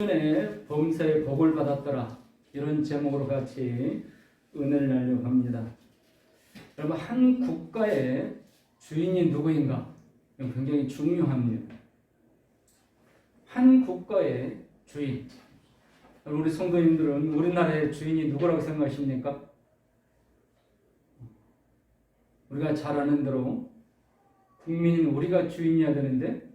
은혜 범사에 복을 받았더라, 이런 제목으로 같이 은혜를 나누려고 합니다. 여러분, 한 국가의 주인이 누구인가? 이건 굉장히 중요합니다. 한 국가의 주인. 우리 성도님들은 우리나라의 주인이 누구라고 생각하십니까? 우리가 잘 아는 대로 국민인 우리가 주인이어야 되는데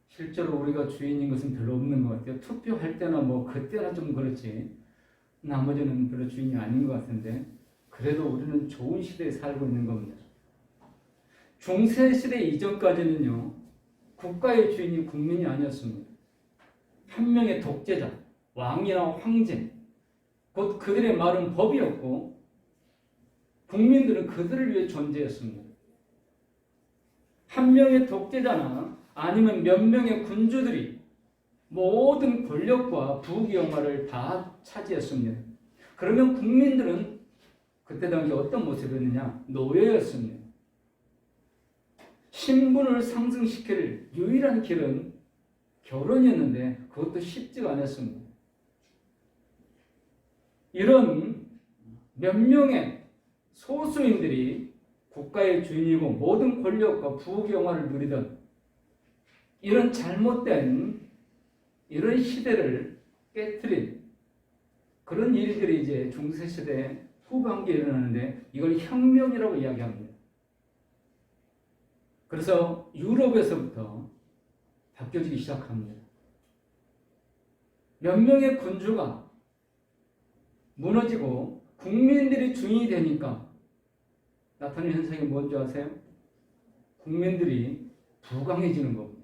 실제로 우리가 주인인 것은 별로 없는 것 같아요. 투표할 때나 그때나 좀 그렇지, 나머지는 별로 주인이 아닌 것 같은데, 그래도 우리는 좋은 시대에 살고 있는 겁니다. 중세시대 이전까지는요, 국가의 주인이 국민이 아니었습니다. 한 명의 독재자, 왕이나 황제, 곧 그들의 말은 법이었고 국민들은 그들을 위해 존재했습니다. 한 명의 독재자나 아니면 몇 명의 군주들이 모든 권력과 부귀영화를 다 차지했습니다. 그러면 국민들은 그때 당시 어떤 모습이었느냐? 노예였습니다. 신분을 상승시킬 유일한 길은 결혼이었는데 그것도 쉽지가 않았습니다. 이런 몇 명의 소수인들이 국가의 주인이고 모든 권력과 부귀영화를 누리던 이런 잘못된 이런 시대를 깨트린 그런 일들이 이제 중세시대 후반기에 일어나는데 이걸 혁명이라고 이야기합니다. 그래서 유럽에서부터 바뀌어지기 시작합니다. 몇 명의 군주가 무너지고 국민들이 주인이 되니까 나타나는 현상이 뭔지 아세요? 국민들이 부강해지는 겁니다.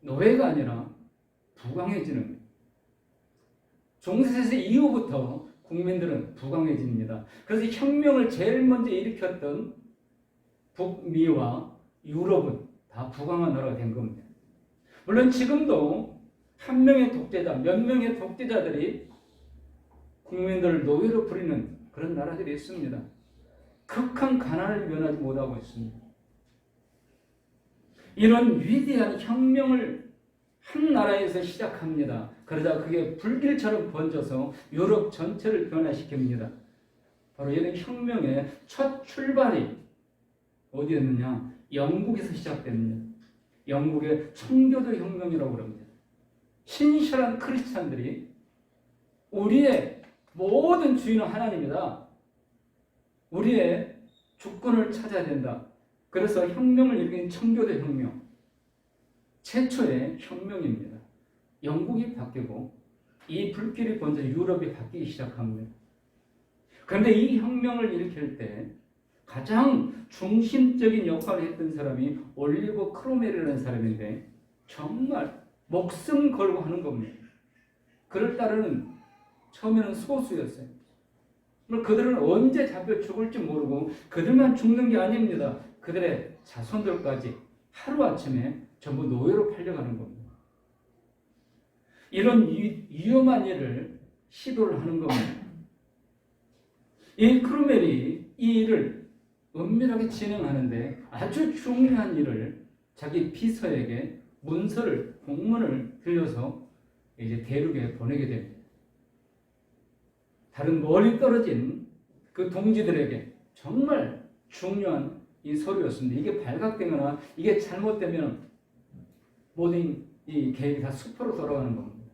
노예가 아니라 부강해지는 거예요. 중세시대 이후부터 국민들은 부강해집니다. 그래서 혁명을 제일 먼저 일으켰던 북미와 유럽은 다 부강한 나라가 된 겁니다. 물론 지금도 한 명의 독재자, 몇 명의 독재자들이 국민들을 노예로 부리는 그런 나라들이 있습니다. 극한 가난을 면하지 못하고 있습니다. 이런 위대한 혁명을 한 나라에서 시작합니다. 그러다 그게 불길처럼 번져서 유럽 전체를 변화시킵니다. 바로 이런 혁명의 첫 출발이 어디였느냐? 영국에서 시작됩니다. 영국의 청교도 혁명이라고 합니다. 신실한 크리스찬들이 우리의 모든 주인은 하나님이다, 우리의 주권을 찾아야 된다. 그래서 혁명을 일으킨 청교도 혁명, 최초의 혁명입니다. 영국이 바뀌고 이 불길이 번져 유럽이 바뀌기 시작합니다. 그런데 이 혁명을 일으킬 때 가장 중심적인 역할을 했던 사람이 올리버 크롬웰이라는 사람인데 정말 목숨 걸고 하는 겁니다. 그를 따르는 처음에는 소수였어요. 그들은 언제 잡혀 죽을지 모르고 그들만 죽는 게 아닙니다. 그들의 자손들까지 하루아침에 전부 노예로 팔려가는 겁니다. 이런 위험한 일을 시도를 하는 겁니다. 이 크롬웰이 이 일을 은밀하게 진행하는데 아주 중요한 일을 자기 비서에게 문서를, 공문을 들려서 이제 대륙에 보내게 됩니다. 다른 멀리 떨어진 그 동지들에게 정말 중요한 이 서류였습니다. 이게 발각되거나 이게 잘못되면 모든 이 계획이 다 수포로 돌아가는 겁니다.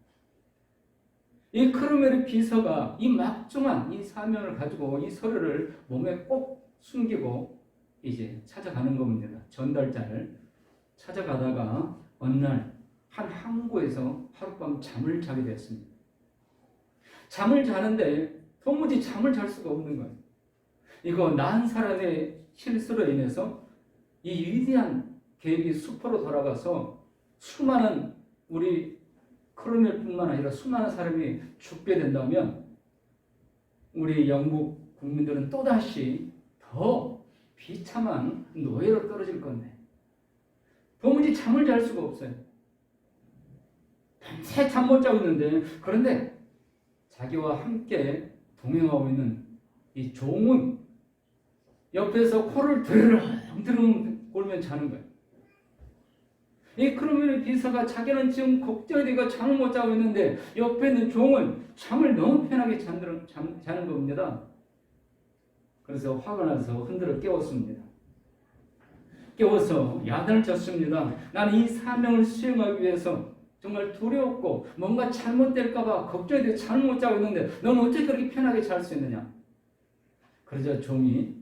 이 크롬웰의 비서가 이 막중한 이 사명을 가지고 이 서류를 몸에 꼭 숨기고 이제 찾아가는 겁니다. 전달자를 찾아가다가 어느 날 한 항구에서 하룻밤 잠을 자게 됐습니다. 잠을 자는데 도무지 잠을 잘 수가 없는 거예요. 이거 난 사람의 실수로 인해서 이 위대한 계획이 수포로 돌아가서 수많은 우리 크롬웰뿐만 아니라 수많은 사람이 죽게 된다면 우리 영국 국민들은 또다시 더 비참한 노예로 떨어질 건데 도무지 잠을 잘 수가 없어요. 밤새 잠 못 자고 있는데, 그런데 자기와 함께 동행하고 있는 이 종은 옆에서 코를 드르렁 골면 자는 거예요. 이 크로멜의 비서가 자기는 지금 걱정이 되고 잠을 못 자고 있는데 옆에 있는 종은 잠을 너무 편하게 자는 겁니다. 그래서 화가 나서 흔들어 깨웠습니다. 깨워서 야단을 쳤습니다. 나는 이 사명을 수행하기 위해서 정말 두려웠고 뭔가 잘못될까봐 걱정이 되고 잠을 못 자고 있는데 너는 어떻게 그렇게 편하게 잘 수 있느냐. 그러자 종이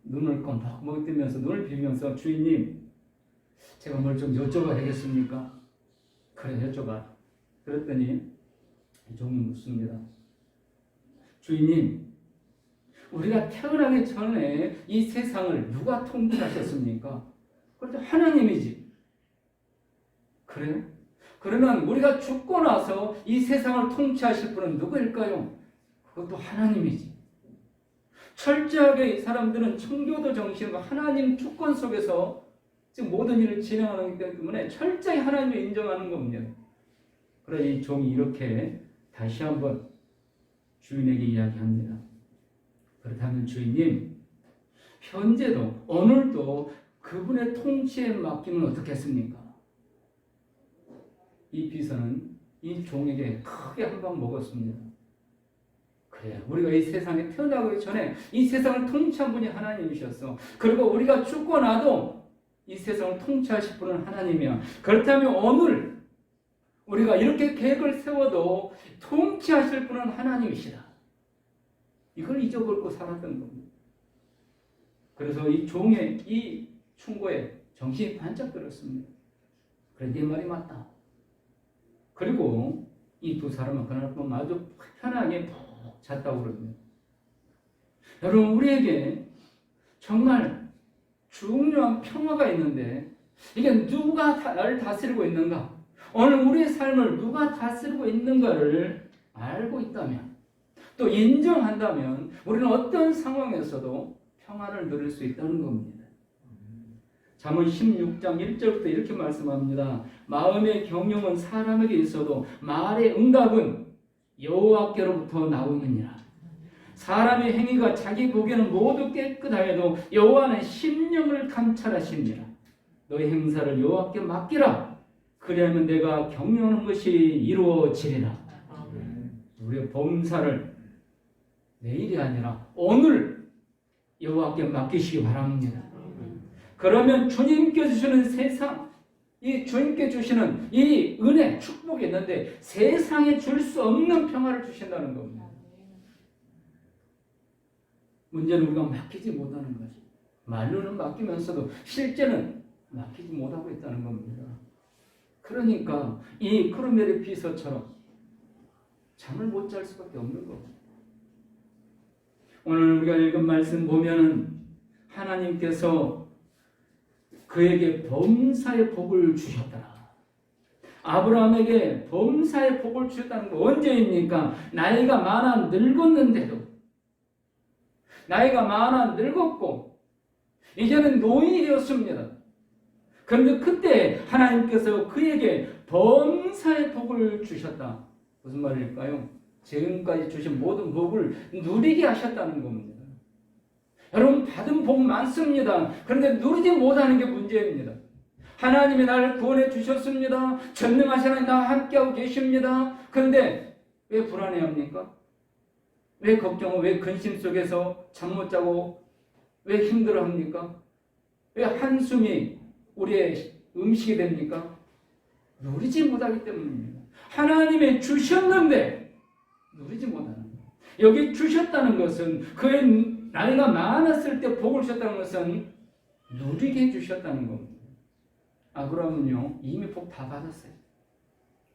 눈을 껌뻑 뜨면서 눈을 비비면서 주인님 제가 뭘 좀 여쭤봐야겠습니까? 그래 여쭤봐. 그랬더니 종이 묻습니다. 주인님 우리가 태어나기 전에 이 세상을 누가 통치하셨습니까? 그래도 하나님이지. 그래요? 그러면 우리가 죽고 나서 이 세상을 통치하실 분은 누구일까요? 그것도 하나님이지. 철저하게 이 사람들은 청교도 정신과 하나님 주권 속에서 지금 모든 일을 진행하는 거기 때문에 철저히 하나님을 인정하는 겁니다. 그래서 이 종이 이렇게 다시 한번 주인에게 이야기합니다. 그렇다면 주인님, 현재도 오늘도 그분의 통치에 맡기면 어떻겠습니까? 이 비서는 이 종에게 크게 한 방 먹었습니다. 그래요. 우리가 이 세상에 태어나기 전에 이 세상을 통치한 분이 하나님이셨어. 그리고 우리가 죽고 나도 이 세상을 통치하실 분은 하나님이야. 그렇다면 오늘 우리가 이렇게 계획을 세워도 통치하실 분은 하나님이시다. 이걸 잊어버리고 살았던 겁니다. 그래서 이 종의 이 충고에 정신이 반짝 들었습니다. 그래, 네 말이 맞다. 그리고 이 두 사람은 그날 밤 아주 편하게 푹 잤다고 그러거든요. 여러분, 우리에게 정말 중요한 평화가 있는데 이게 누가 나를 다스리고 있는가? 오늘 우리의 삶을 누가 다스리고 있는가를 알고 있다면 또 인정한다면 우리는 어떤 상황에서도 평안을 누릴 수 있다는 겁니다. 잠언 16장 1절부터 이렇게 말씀합니다. 마음의 경영은 사람에게 있어도 말의 응답은 여호와께로부터 나오느니라. 사람의 행위가 자기 보기에는 모두 깨끗하여도 여호와는 심령을 감찰하시니라. 너의 행사를 여호와께 맡기라. 그리하면 내가 경영하는 것이 이루어지리라. 우리의 범사를 내일이 아니라 오늘 여호와께 맡기시기 바랍니다. 그러면 주님께 주시는 세상, 이 주님께 주시는 이 은혜, 축복이 있는데 세상에 줄 수 없는 평화를 주신다는 겁니다. 문제는 우리가 맡기지 못하는 거지. 말로는 맡기면서도 실제는 맡기지 못하고 있다는 겁니다. 그러니까 이 크로멜의 비서처럼 잠을 못 잘 수밖에 없는 겁니다. 오늘 우리가 읽은 말씀 보면 하나님께서 그에게 범사의 복을 주셨더라. 아브라함에게 범사의 복을 주셨다는 건 언제입니까? 나이가 많아 늙었는데도, 나이가 많아 늙었고 이제는 노인이 되었습니다. 그런데 그때 하나님께서 그에게 범사의 복을 주셨다. 무슨 말일까요? 지금까지 주신 모든 복을 누리게 하셨다는 겁니다. 여러분, 받은 복 많습니다. 그런데 누리지 못하는 게 문제입니다. 하나님이 나를 구원해 주셨습니다. 전능하신 하나님 나와 함께하고 계십니다. 그런데 왜 불안해합니까? 왜 걱정하고 왜 근심 속에서 잠 못 자고 왜 힘들어합니까? 왜 한숨이 우리의 음식이 됩니까? 누리지 못하기 때문입니다. 하나님이 주셨는데 누리지 못하는 거예요. 여기 주셨다는 것은 그의 나이가 많았을 때 복을 주셨다는 것은 누리게 해주셨다는 겁니다. 아브라함은요 이미 복 다 받았어요.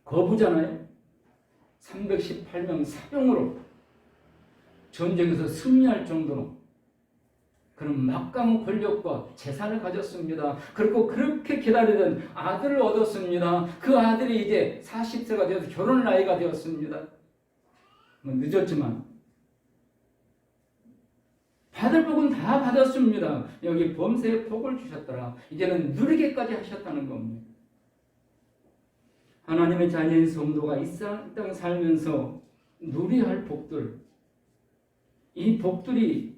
거부잖아요. 318명 사병으로 전쟁에서 승리할 정도로 그런 막강한 권력과 재산을 가졌습니다. 그리고 그렇게 기다리던 아들을 얻었습니다. 그 아들이 이제 40세가 되어서 결혼 나이가 되었습니다. 늦었지만 받을 복은 다 받았습니다. 여기 범사의 복을 주셨더라. 이제는 누리게까지 하셨다는 겁니다. 하나님의 자녀인 성도가 이 땅 살면서 누려야 할 복들, 이 복들이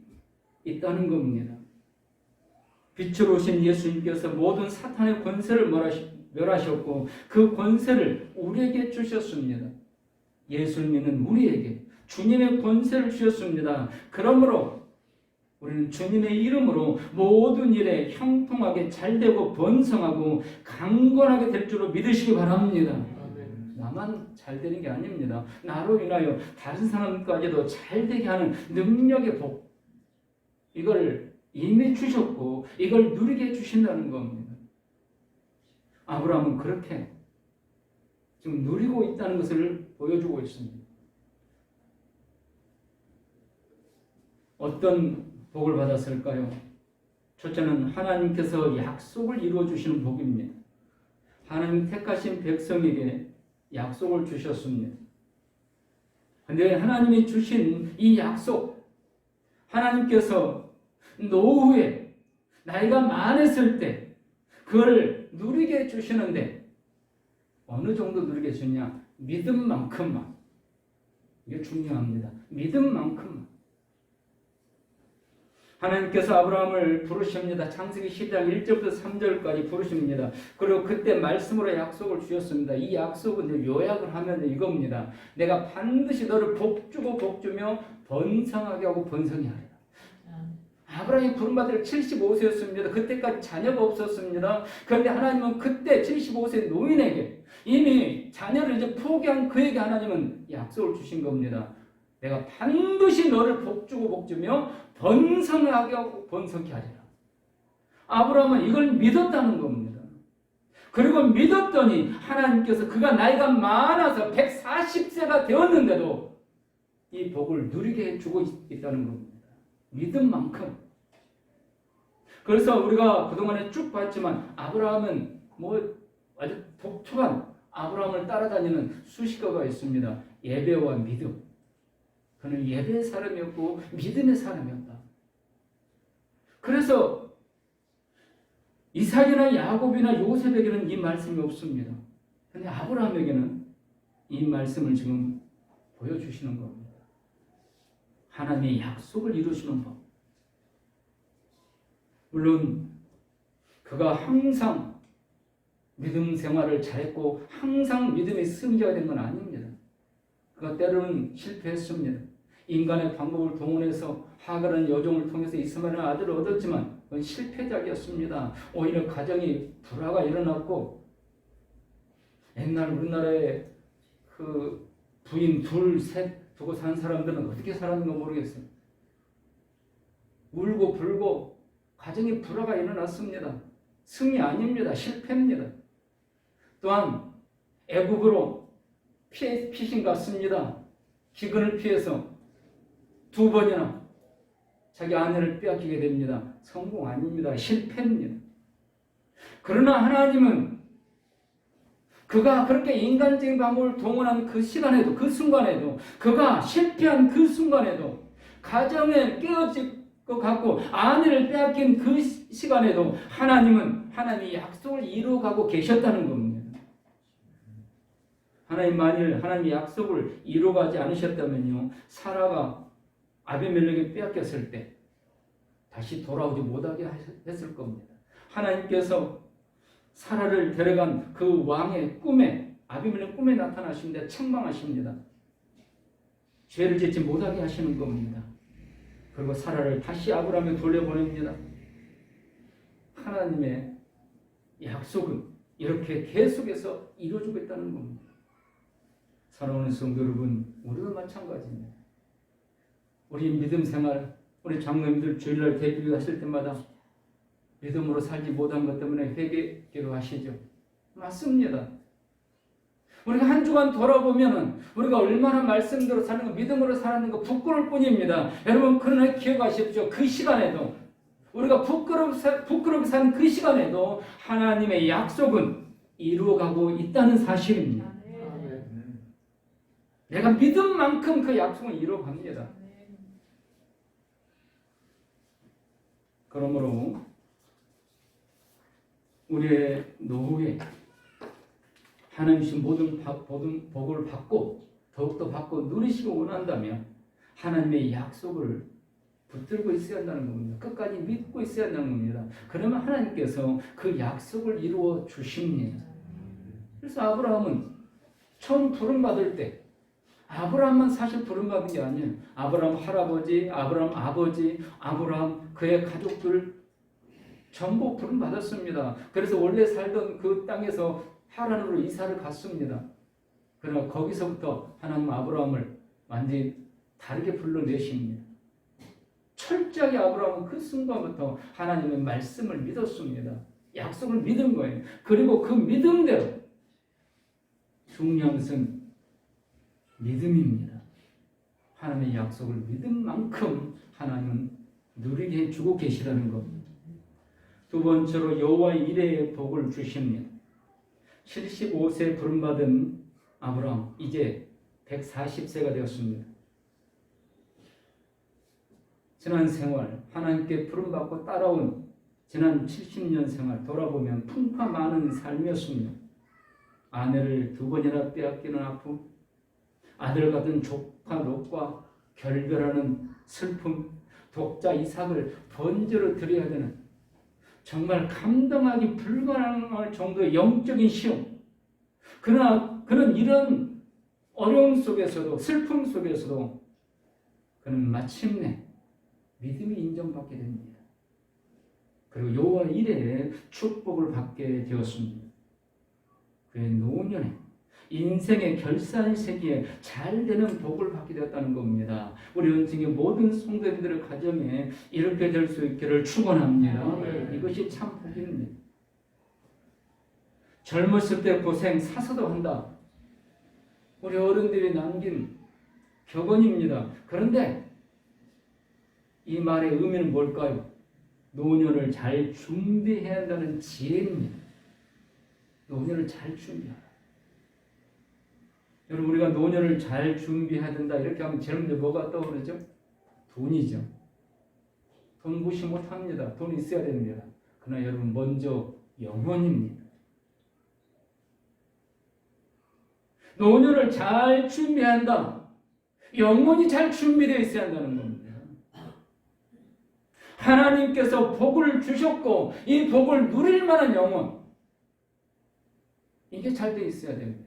있다는 겁니다. 빛으로 오신 예수님께서 모든 사탄의 권세를 멸하셨고 그 권세를 우리에게 주셨습니다. 예수를 믿는 우리에게 주님의 권세를 주셨습니다. 그러므로 우리는 주님의 이름으로 모든 일에 형통하게 잘되고 번성하고 강건하게 될 줄로 믿으시기 바랍니다. 나만 잘되는 게 아닙니다. 나로 인하여 다른 사람까지도 잘되게 하는 능력의 복, 이걸 이미 주셨고 이걸 누리게 해주신다는 겁니다. 아브라함은 그렇게 지금 누리고 있다는 것을 보여주고 있습니다. 어떤 복을 받았을까요? 첫째는 하나님께서 약속을 이루어 주시는 복입니다. 하나님 택하신 백성에게 약속을 주셨습니다. 그런데 하나님이 주신 이 약속, 하나님께서 노후에 나이가 많았을 때 그걸 누리게 해주시는데 어느 정도 누리게 해주냐? 믿음만큼만. 이게 중요합니다. 믿음만큼만. 하나님께서 아브라함을 부르십니다. 창세기 10장 1절부터 3절까지 부르십니다. 그리고 그때 말씀으로 약속을 주셨습니다. 이 약속은 요약을 하면 이겁니다. 내가 반드시 너를 복주고 복주며 번성하게 하고 번성히 하리라. 아브라함이 부름받을 75세였습니다. 그때까지 자녀가 없었습니다. 그런데 하나님은 그때 75세 노인에게 이미 자녀를 이제 포기한 그에게 하나님은 약속을 주신 겁니다. 내가 반드시 너를 복주고 복주며 번성하게 하고 번성케 하리라. 아브라함은 이걸 믿었다는 겁니다. 그리고 믿었더니 하나님께서 그가 나이가 많아서 140세가 되었는데도 이 복을 누리게 해주고 있다는 겁니다. 믿은 만큼. 그래서 우리가 그동안에 쭉 봤지만 아브라함은 아주 독특한 아브라함을 따라다니는 수식어가 있습니다. 예배와 믿음. 그는 예배의 사람이었고 믿음의 사람이었다. 그래서 이삭이나 야곱이나 요셉에게는 이 말씀이 없습니다. 그런데 아브라함에게는 이 말씀을 지금 보여주시는 겁니다. 하나님의 약속을 이루시는 법. 물론 그가 항상 믿음 생활을 잘했고 항상 믿음의 승자가 된 건 아닙니다. 그가 때로는 실패했습니다. 인간의 방법을 동원해서 하갈은 여종을 통해서 이스마엘의 아들을 얻었지만 그건 실패작이었습니다. 오히려 가정이 불화가 일어났고 옛날 우리나라에 그 부인 둘, 셋 두고 산 사람들은 어떻게 살았는가 모르겠어요. 울고 불고 가정이 불화가 일어났습니다. 승리 아닙니다. 실패입니다. 또한 애국으로 피신 갔습니다. 기근을 피해서 2번이나 자기 아내를 빼앗기게 됩니다. 성공 아닙니다. 실패입니다. 그러나 하나님은 그가 그렇게 인간적인 방법을 동원한 그 시간에도, 그 순간에도, 그가 실패한 그 순간에도, 가정에 깨어질 것 같고 아내를 빼앗긴 그 시간에도 하나님이 약속을 이루어가고 계셨다는 겁니다. 만일 하나님이 약속을 이루어가지 않으셨다면요, 사라가 아비멜렉이 빼앗겼을 때 다시 돌아오지 못하게 했을 겁니다. 하나님께서 사라를 데려간 그 왕의 꿈에, 아비멜렉 꿈에 나타나십니다. 책망하십니다. 죄를 짓지 못하게 하시는 겁니다. 그리고 사라를 다시 아브라함에 돌려보냅니다. 하나님의 약속은 이렇게 계속해서 이루어지고 있다는 겁니다. 사랑하는 성도 여러분, 우리도 마찬가지입니다. 우리 믿음 생활, 우리 장로님들 주일날 대기도 하실 때마다 믿음으로 살지 못한 것 때문에 회개기도 하시죠. 맞습니다. 우리가 한 주간 돌아보면은 우리가 얼마나 말씀대로 사는 거, 믿음으로 사는 거 부끄러울 뿐입니다. 여러분, 그러나 기억하십시오. 그 시간에도 우리가 부끄럽게 사는 그 시간에도 하나님의 약속은 이루어가고 있다는 사실입니다. 내가 믿은 만큼 그 약속은 이루어갑니다. 그러므로 우리의 노후에 하나님의 모든 복을 받고 더욱더 받고 누리시기 원한다면 하나님의 약속을 붙들고 있어야 한다는 겁니다. 끝까지 믿고 있어야 한다는 겁니다. 그러면 하나님께서 그 약속을 이루어 주십니다. 그래서 아브라함은 처음 부름받을 때 아브라함만 사실 부름받은 게 아니에요. 아브라함 할아버지, 아브라함 아버지, 아브라함 그의 가족들 전부 부름받았습니다. 그래서 원래 살던 그 땅에서 하란으로 이사를 갔습니다. 그러나 거기서부터 하나님 아브라함을 완전히 다르게 불러내십니다. 철저하게 아브라함은 그 순간부터 하나님의 말씀을 믿었습니다. 약속을 믿은 거예요. 그리고 그 믿음대로 중요한 것은 믿음입니다. 하나님의 약속을 믿은 만큼 하나님은 누리게 해주고 계시다는 겁니다. 두 번째로 여호와의 이레의 복을 주십니다. 75세 부름받은 아브라함 이제 140세가 되었습니다. 지난 생활 하나님께 부름받고 따라온 지난 70년 생활 돌아보면 풍파 많은 삶이었습니다. 아내를 2번이나 빼앗기는 아픔, 아들 같은 조카 롯과 결별하는 슬픔, 독자 이삭을 번제로 드려야 되는 정말 감당하기 불가능할 정도의 영적인 시험. 그러나 그는 이런 어려움 속에서도 슬픔 속에서도 그는 마침내 믿음이 인정받게 됩니다. 그리고 여호와 이레의 축복을 받게 되었습니다. 그의 노년에 인생의 결산세기에 잘 되는 복을 받게 되었다는 겁니다. 우리 은총의 모든 성도님들의 가정에 이렇게 될 수 있기를 축원합니다. 이것이 참 복입니다. 젊었을 때 고생 사서도 한다. 우리 어른들이 남긴 격언입니다. 그런데 이 말의 의미는 뭘까요? 노년을 잘 준비해야 한다는 지혜입니다. 노년을 잘 준비하라. 여러분 우리가 노년을 잘 준비해야 된다 이렇게 하면 제일 먼저 뭐가 떠오르죠? 돈이죠. 돈 무시 못합니다. 돈 있어야 됩니다. 그러나 여러분 먼저 영혼입니다. 노년을 잘 준비해야 한다. 영혼이 잘 준비되어 있어야 한다는 겁니다. 하나님께서 복을 주셨고 이 복을 누릴 만한 영혼 이게 잘 되어 있어야 됩니다.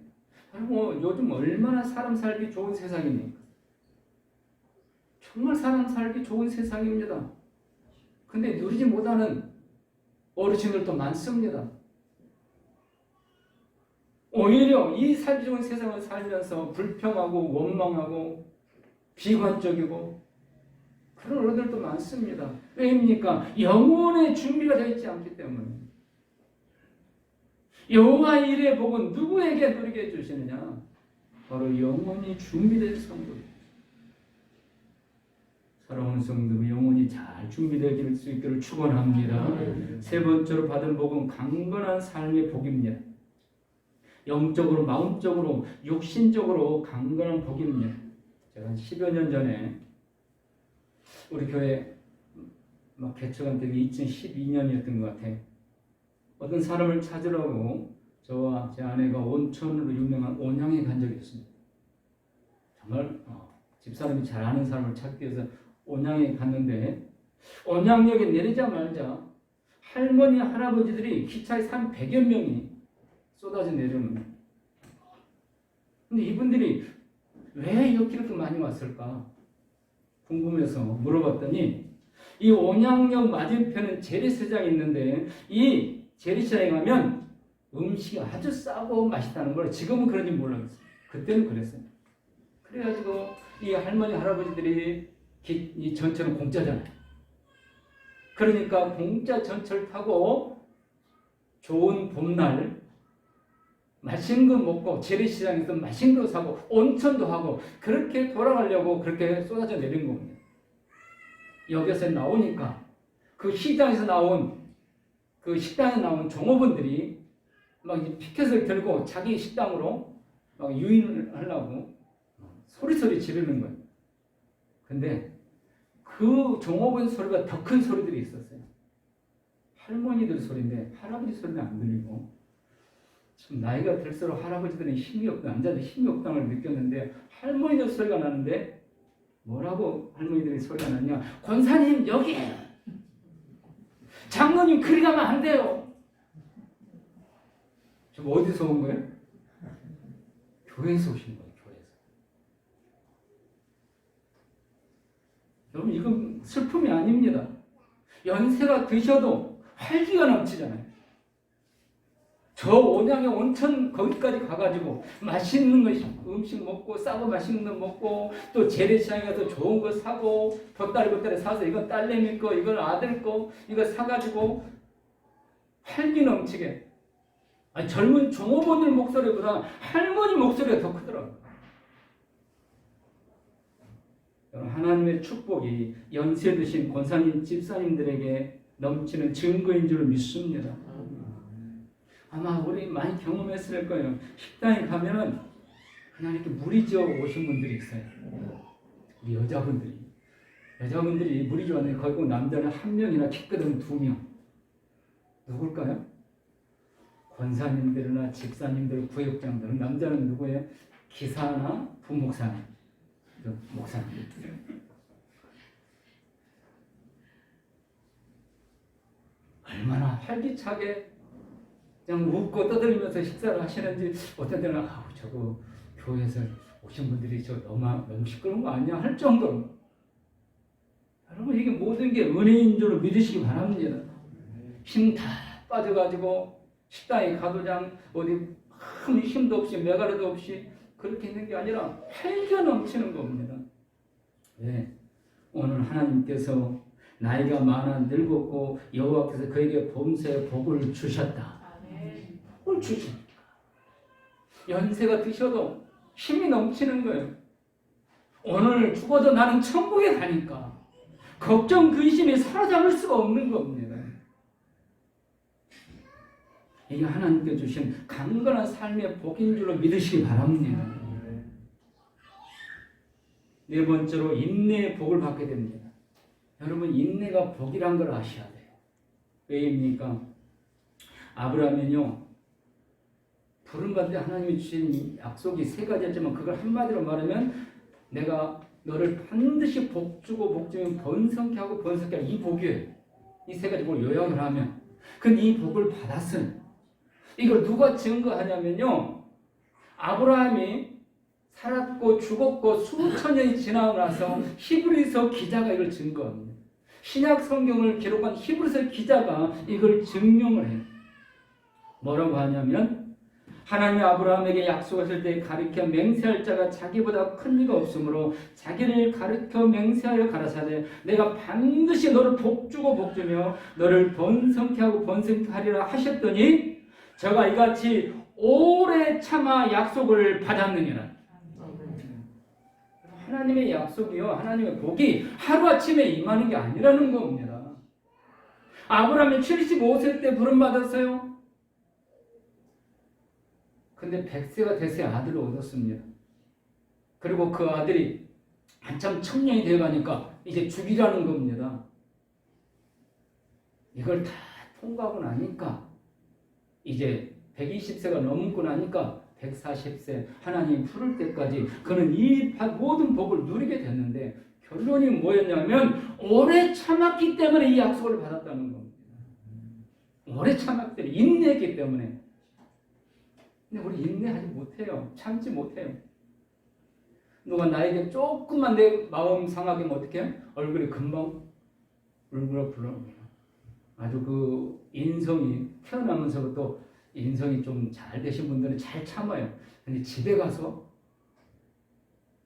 여러분 요즘 얼마나 사람 살기 좋은 세상입니까? 정말 사람 살기 좋은 세상입니다. 근데 누리지 못하는 어르신들도 많습니다. 오히려 이 살기 좋은 세상을 살면서 불평하고 원망하고 비관적이고 그런 어른들도 많습니다. 왜입니까? 영혼의 준비가 되어 있지 않기 때문에. 여호와 이레의 복은 누구에게 누리게 해주시느냐? 바로 영혼이 준비된 성도. 사랑하는 성도, 영혼이 잘 준비될 수 있기를 축원합니다. 세 번째로 받은 복은 강건한 삶의 복입니다. 영적으로, 마음적으로, 육신적으로 강건한 복입니다. 제가 한 10여 년 전에 우리 교회 막 개척한 때가 2012년이었던 것 같아요. 어떤 사람을 찾으라고 저와 제 아내가 온천으로 유명한 온양에 간 적이 있습니다. 정말 집사람이 잘 아는 사람을 찾기 위해서 온양에 갔는데 온양역에 내리자마자 할머니, 할아버지들이 기차에서 한 100여 명이 쏟아져 내려오는 거예요. 근데 이분들이 왜 여기 이렇게 많이 왔을까 궁금해서 물어봤더니 이 온양역 맞은편은 재래시장이 있는데 이 재래시장에 가면 음식이 아주 싸고 맛있다는 걸 지금은 그런지 몰랐어요. 그때는 그랬어요. 그래가지고 이 할머니 할아버지들이 이 전철은 공짜잖아요. 그러니까 공짜 전철 타고 좋은 봄날 맛있는 거 먹고 재래시장에서 맛있는 거 사고 온천도 하고 그렇게 돌아가려고 그렇게 쏟아져 내린 겁니다. 역에서 나오니까 그 시장에서 나온 그 식당에 나온 종업원들이 막 피켓을 들고 자기 식당으로 막 유인을 하려고 소리 지르는 거예요. 근데 그 종업원 소리가 더 큰 소리들이 있었어요. 할머니들 소리인데 할아버지 소리는 안 들리고 참 나이가 들수록 할아버지들은 힘이 없다, 남자들 힘이 없다는 걸 느꼈는데 할머니들 소리가 나는데 뭐라고 할머니들이 소리가 나냐? 권사님 여기에요. 장로님 그리 가면 안 돼요. 지금 어디서 온 거예요? 교회에서 오시는 거예요. 교회에서. 여러분 이건 슬픔이 아닙니다. 연세가 드셔도 활기가 넘치잖아요. 저 온양의 온천 거기까지 가가지고 맛있는 거 음식 먹고 싸고 맛있는 거 먹고 또 재래시장에 가서 좋은 거 사고 보따리 사서 이건 딸내미 거 이건 아들 거 이거 사가지고 활기 넘치게 아니, 젊은 종업원들 목소리보다 할머니 목소리가 더 크더라고요. 하나님의 축복이 연세 드신 권사님 집사님들에게 넘치는 증거인 줄 믿습니다. 아마 우리 많이 경험했을 거예요. 식당에 가면은 그냥 이렇게 무리 지어 오신 분들이 있어요. 우리 여자분들이 무리 지어 왔는데 거기 남자는 한 명이나 키 크든 2명. 누굴까요? 권사님들이나 집사님들, 구역장들은 남자는 누구예요? 기사나 부목사님, 목사님. 얼마나 활기차게 그냥 웃고 떠들면서 식사를 하시는지 어떤 때는 저거 교회에서 오신 분들이 저 너무 시끄러운 거 아니야 할 정도로 여러분 이게 모든 게 은혜인 줄 믿으시기 바랍니다. 힘 다 빠져가지고 식당에 가도장 어디 큰 힘도 없이 메가리도 없이 그렇게 있는 게 아니라 활기가 넘치는 겁니다. 네. 오늘 하나님께서 나이가 많아 늙었고 여호와께서 그에게 범사에 복을 주셨다. 복을 주십니까? 연세가 드셔도 힘이 넘치는 거예요. 오늘 죽어도 나는 천국에 가니까 걱정 근심이 사로잡을 수가 없는 겁니다. 이게 하나님께 주신 강건한 삶의 복인 줄로 믿으시기 바랍니다. 네 번째로 인내의 복을 받게 됩니다. 여러분 인내가 복이란 걸 아셔야 돼요. 왜입니까? 아브라함은요 부름받을 때 하나님이 주신 약속이 3가지였지만 그걸 한마디로 말하면 내가 너를 반드시 복주고 복주면 번성케 하고 번성케 하고 이 복이에요. 이 3가지 복을 요약을 하면 근데 이 복을 받았어요. 이걸 누가 증거하냐면요 아브라함이 살았고 죽었고 수천 년이 지나고 나서 히브리서 기자가 이걸 증거합니다. 신약 성경을 기록한 히브리서 기자가 이걸 증명을 해요. 뭐라고 하냐면 하나님이 아브라함에게 약속하실 때 가르쳐 맹세할 자가 자기보다 큰 이가 없으므로 자기를 가르쳐 맹세하여 가라사대 내가 반드시 너를 복주고 복주며 너를 번성케 하고 번성케 하리라 하셨더니 저가 이같이 오래 참아 약속을 받았느니라. 하나님의 약속이요 하나님의 복이 하루아침에 임하는 게 아니라는 겁니다. 아브라함이 75세 때 부름받았어요. 근데 100세가 돼서 아들을 얻었습니다. 그리고 그 아들이 한참 청년이 되어가니까 이제 죽이라는 겁니다. 이걸 다 통과하고 나니까 이제 120세가 넘고 나니까 140세 하나님 부를 때까지 그는 이 모든 복을 누리게 됐는데 결론이 뭐였냐면 오래 참았기 때문에 이 약속을 받았다는 겁니다. 오래 참았기 때문에 인내했기 때문에. 근데 우리 인내하지 못해요. 참지 못해요. 누가 나에게 조금만 내 마음 상하게 하면 어떻게 해요? 얼굴이 금방 울그러불어. 아주 그 인성이 태어나면서부터 인성이 좀 잘 되신 분들은 잘 참아요. 근데 집에 가서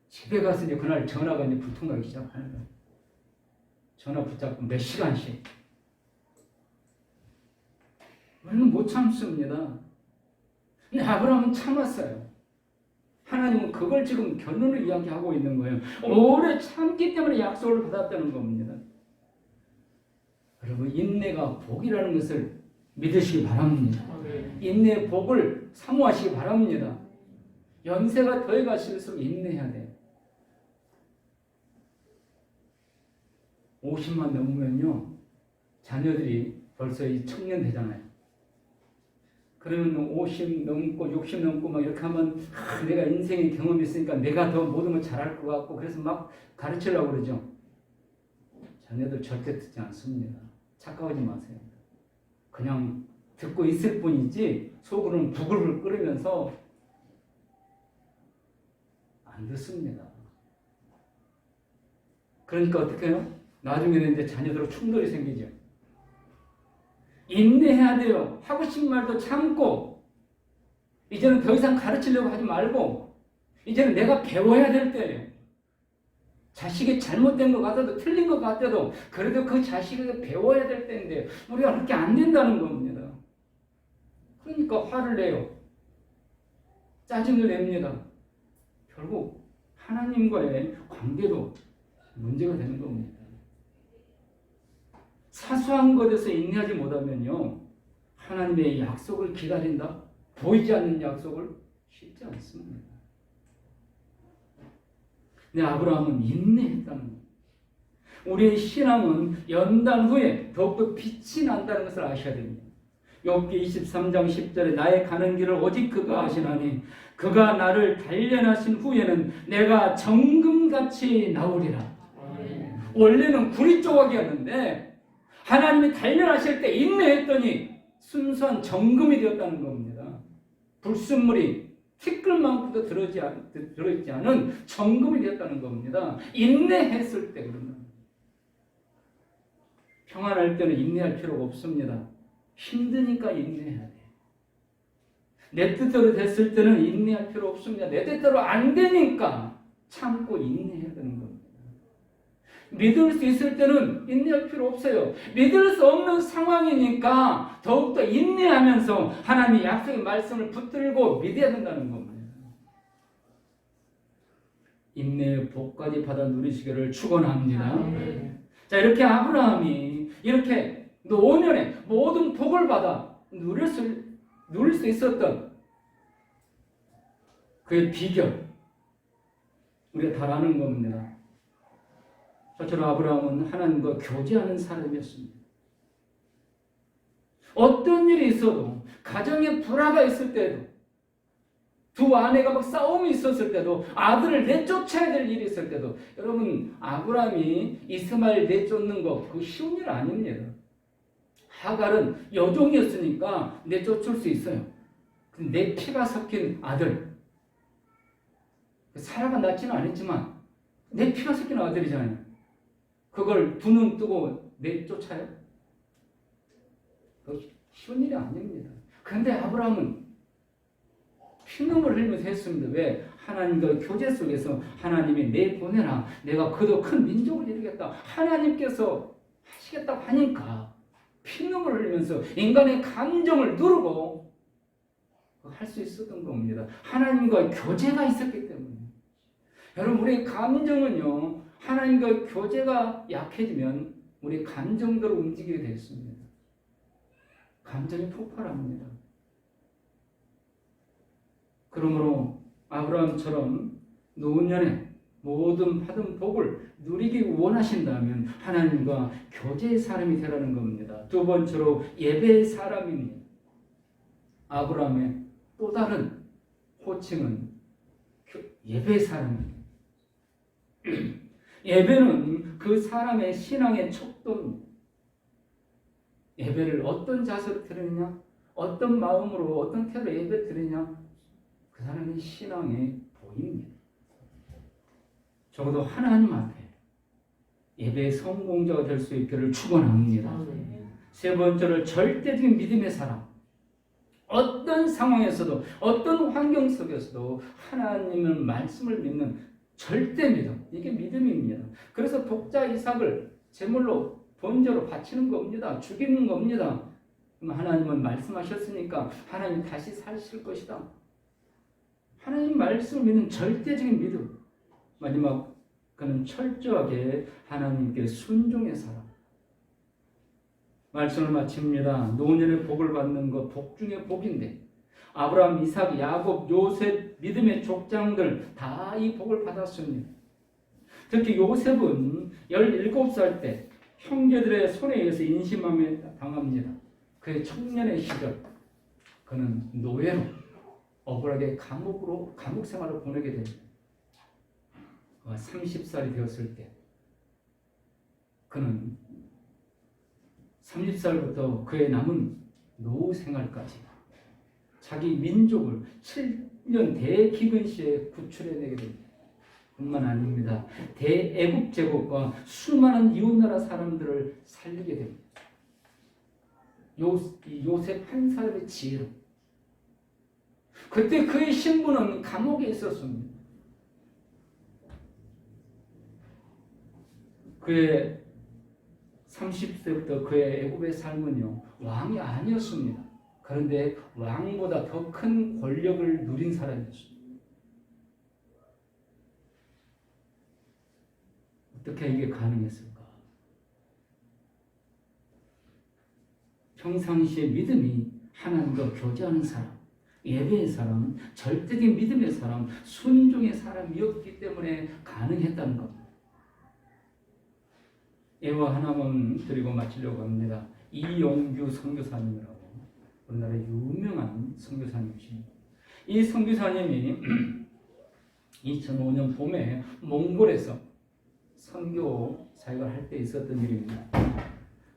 이제 그날 전화가 이제 불통나기 시작하는 거예요. 전화 붙잡고 몇 시간씩. 우리는 못 참습니다. 근데 아브라함은 참았어요. 하나님은 그걸 지금 결론을 이야기하고 있는 거예요. 오래 참기 때문에 약속을 받았다는 겁니다. 여러분 인내가 복이라는 것을 믿으시기 바랍니다. 인내의 복을 사모하시기 바랍니다. 연세가 더해갈수록 인내해야 돼요. 50만 넘으면요 자녀들이 벌써 이 청년 되잖아요. 그러면 50 넘고 60 넘고 막 이렇게 하면 내가 인생의 경험이 있으니까 내가 더 모든 걸 잘할 것 같고 그래서 막 가르치려고 그러죠. 자녀들 절대 듣지 않습니다. 착각하지 마세요. 그냥 듣고 있을 뿐이지 속으로는 부글부글 끓으면서 안 듣습니다. 그러니까 어떻게 해요? 나중에는 이제 자녀들하고 충돌이 생기죠. 인내해야 돼요. 하고 싶은 말도 참고, 이제는 더 이상 가르치려고 하지 말고, 이제는 내가 배워야 될 때예요. 자식이 잘못된 것 같아도 틀린 것 같아도 그래도 그 자식에게 배워야 될 때인데 우리가 그렇게 안 된다는 겁니다. 그러니까 화를 내요. 짜증을 냅니다. 결국 하나님과의 관계도 문제가 되는 겁니다. 사소한 것에서 인내하지 못하면요, 하나님의 약속을 기다린다? 보이지 않는 약속을 쉽지 않습니다. 근데 아브라함은 인내했다는 거예요. 우리의 신앙은 연단 후에 더욱더 빛이 난다는 것을 아셔야 됩니다. 욥기 23장 10절에 나의 가는 길을 오직 그가 아시나니 그가 나를 단련하신 후에는 내가 정금같이 나오리라. 원래는 구리 조각이었는데 하나님이 단련하실 때 인내했더니 순수한 정금이 되었다는 겁니다. 불순물이 티끌만큼도 들어있지 않은 정금이 되었다는 겁니다. 인내했을 때 그런다. 평안할 때는 인내할 필요가 없습니다. 힘드니까 인내해야 돼. 내 뜻대로 됐을 때는 인내할 필요 없습니다. 내 뜻대로 안 되니까 참고 인내해야 되는 겁니다. 믿을 수 있을 때는 인내할 필요 없어요. 믿을 수 없는 상황이니까 더욱더 인내하면서 하나님의 약속의 말씀을 붙들고 믿어야 된다는 겁니다. 인내의 복까지 받아 누리시기를 축원합니다. 자, 이렇게 아브라함이 이렇게 노년에 모든 복을 받아 누릴 수 있었던 그의 비결 우리가 다 아는 겁니다. 저처럼 아브라함은 하나님과 교제하는 사람이었습니다. 어떤 일이 있어도, 가정에 불화가 있을 때도, 두 아내가 막 싸움이 있었을 때도, 아들을 내쫓아야 될 일이 있을 때도, 여러분 아브라함이 이스마엘 내쫓는 거 그거 쉬운 일 아닙니다. 하갈은 여종이었으니까 내쫓을 수 있어요. 내 피가 섞인 아들, 사라가 낳지는 않았지만 내 피가 섞인 아들이잖아요. 그걸 두 눈 뜨고 내쫓아요? 쉬운 일이 아닙니다. 그런데 아브라함은 피눈물 흘리면서 했습니다. 왜? 하나님과 교제 속에서 하나님이 내보내라. 내가 그도 큰 민족을 이루겠다. 하나님께서 하시겠다고 하니까 피눈물 흘리면서 인간의 감정을 누르고 할 수 있었던 겁니다. 하나님과 교제가 있었기 때문에. 여러분, 우리의 감정은요, 하나님과 교제가 약해지면 우리 감정대로 움직이게 되었습니다. 감정이 폭발합니다. 그러므로 아브라함처럼 노년에 모든 받은 복을 누리기 원하신다면 하나님과 교제의 사람이 되라는 겁니다. 두 번째로 예배의 사람입니다. 아브라함의 또 다른 호칭은 예배의 사람입니다. 예배는 그 사람의 신앙의 척도입니다. 예배를 어떤 자세로 드리느냐, 어떤 마음으로, 어떤 태도로 예배 드리느냐, 그 사람의 신앙의 보입니다. 적어도 하나님 앞에 예배의 성공자가 될 수 있기를 축원합니다. 세 번째로 절대적인 믿음의 사람. 어떤 상황에서도, 어떤 환경 속에서도 하나님의 말씀을 믿는 절대 믿음, 이게 믿음입니다. 그래서 독자 이삭을 제물로 번제로 바치는 겁니다. 죽이는 겁니다. 하나님은 말씀하셨으니까 하나님 다시 사실 것이다. 하나님 말씀을 믿는 절대적인 믿음. 마지막, 그는 철저하게 하나님께 순종의 사람. 말씀을 마칩니다. 노년의 복을 받는 것, 복 중의 복인데 아브라함, 이삭, 야곱, 요셉, 믿음의 족장들 다 이 복을 받았습니다. 특히 요셉은 17살 때 형제들의 손에 의해서 인신함에 당합니다. 그의 청년의 시절 그는 노예로 억울하게 감옥 생활을 보내게 됩니다. 30살이 되었을 때 그는 30살부터 그의 남은 노후 생활까지 자기 민족을 7년 대기근시에 구출해내게 됩니다. 뿐만 아닙니다. 대애굽 제국과 수많은 이웃나라 사람들을 살리게 됩니다. 요셉 한 사람의 지혜로. 그때 그의 신부는 감옥에 있었습니다. 그의 30세부터 그의 애굽의 삶은요, 왕이 아니었습니다. 그런데 왕보다 더 큰 권력을 누린 사람이었습니다. 어떻게 이게 가능했을까? 평상시에 믿음이 하나님과 교제하는 사람, 예배의 사람, 절대적인 믿음의 사람, 순종의 사람이었기 때문에 가능했다는 겁니다. 예와 하나만 드리고 마치려고 합니다. 이용규 선교사님이라고 우리나라의 유명한 선교사님이십니다. 이 선교사님이 2005년 봄에 몽골에서 선교 사역을 할 때 있었던 일입니다.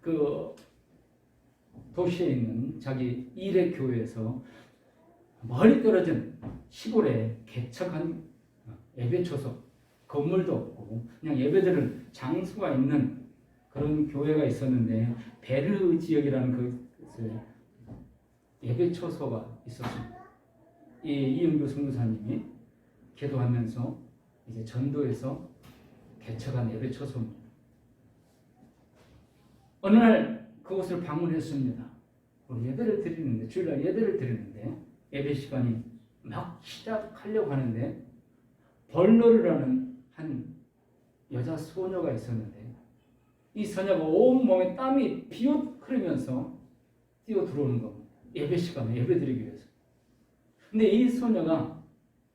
그 도시에 있는 자기 일의 교회에서 멀리 떨어진 시골에 개척한 예배초소, 건물도 없고 그냥 예배드릴 장소가 있는 그런 교회가 있었는데 베르 지역이라는 그 예배초소가 있었습니다. 이영규 선교사님이 기도하면서 이제 전도해서 개척한 예배초소입니다. 어느 날 그곳을 방문했습니다. 예배를 드리는데, 주일날 예배를 드리는데 예배 시간이 막 시작하려고 하는데 벌너르라는 한 여자 소녀가 있었는데 이 소녀가 온몸에 땀이 비옷 흐르면서 뛰어 들어오는 겁니다. 예배 시간에 예배 드리기 위해서. 근데 이 소녀가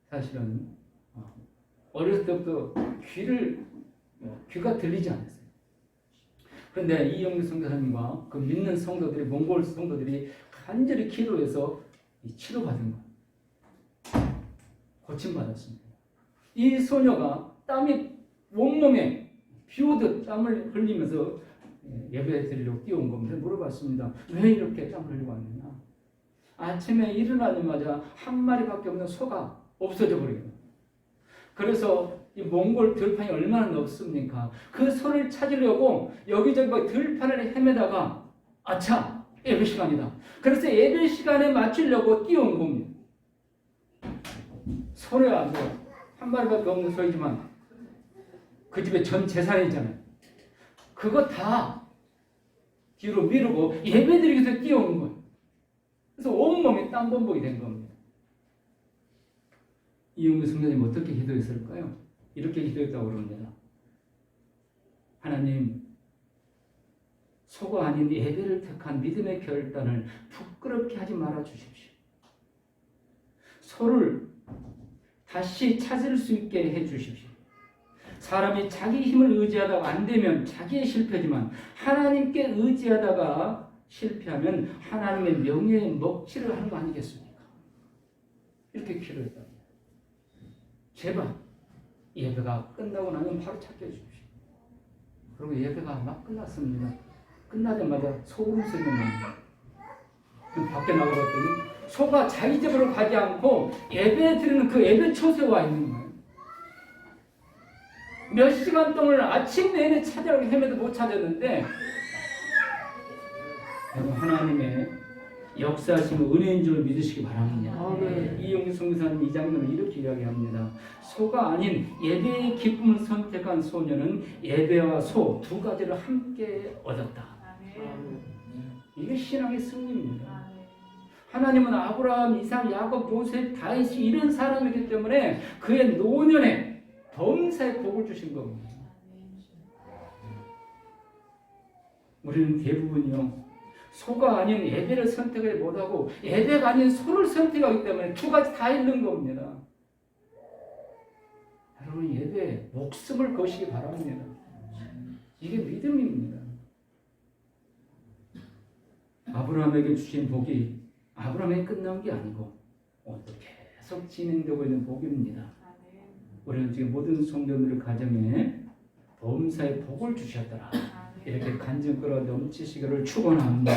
사실은 어렸을 때부터 귀가 들리지 않았어요. 그런데 이영규 선교사님과 그 믿는 성도들이, 몽골 성도들이 간절히 기도해서 치료받은 거예요. 고침받았습니다. 이 소녀가 땀이 온몸에 비오듯 땀을 흘리면서 예배 드리려고 뛰어온 겁니다. 물어봤습니다. 왜 이렇게 땀을 흘리고 왔느냐? 아침에 일어나자마자 한 마리밖에 없는 소가 없어져 버리거든요. 그래서 이 몽골 들판이 얼마나 넓습니까? 그 소를 찾으려고 여기저기 막 들판을 헤매다가 아차! 예배 시간이다. 그래서 예배 시간에 맞추려고 뛰어온 겁니다. 소래야 뭐 한 마리밖에 없는 소이지만 그 집에 전 재산이잖아요. 그거 다 뒤로 미루고 예배드리기 위해서 뛰어오는 거예요. 그래서 온몸에 땀범벅이 된 겁니다. 이용규 선교사님 어떻게 기도했을까요? 이렇게 기도했다고 그럽니다. 하나님, 소가 아닌 예배를 택한 믿음의 결단을 부끄럽게 하지 말아 주십시오. 소를 다시 찾을 수 있게 해 주십시오. 사람이 자기 힘을 의지하다가 안 되면 자기의 실패지만 하나님께 의지하다가 실패하면 하나님의 명예에 먹칠을 하는 거 아니겠습니까? 이렇게 기도했답니다. 제발 예배가 끝나고 나면 바로 찾게 해주십시오. 그리고 예배가 막 끝났습니다. 끝나자마자 소름 돋는 겁니다. 밖에 나가봤더니 소가 자기 집으로 가지 않고 예배 드리는 그 예배 초소에 와 있는 거예요. 몇 시간 동안 아침 내내 찾아오고 헤매도 못 찾았는데 여러분 하나님의 역사하시는 은혜인 줄 믿으시기 바랍니다. 이용규 선교사님 이 장면을 이렇게 이야기합니다. 소가 아닌 예배의 기쁨을 선택한 소녀는 예배와 소 두 가지를 함께 얻었다. 이게 신앙의 승리입니다. 하나님은 아브라함, 이삭, 야곱, 요셉, 다윗 이런 사람이기 때문에 그의 노년에 범사에 복을 주신 겁니다. 우리는 대부분이요 소가 아닌 예배를 선택을 못하고 예배가 아닌 소를 선택하기 때문에 두 가지 다 잃는 겁니다. 여러분 예배에 목숨을 거시기 바랍니다. 이게 믿음입니다. 아브라함에게 주신 복이 아브라함에 끝난 게 아니고 오늘도 계속 진행되고 있는 복입니다. 우리는 지금 모든 성도들 가정에 범사에 복을 주셨더라. 이렇게 간증 끌어 넘치시기를 축원합니다.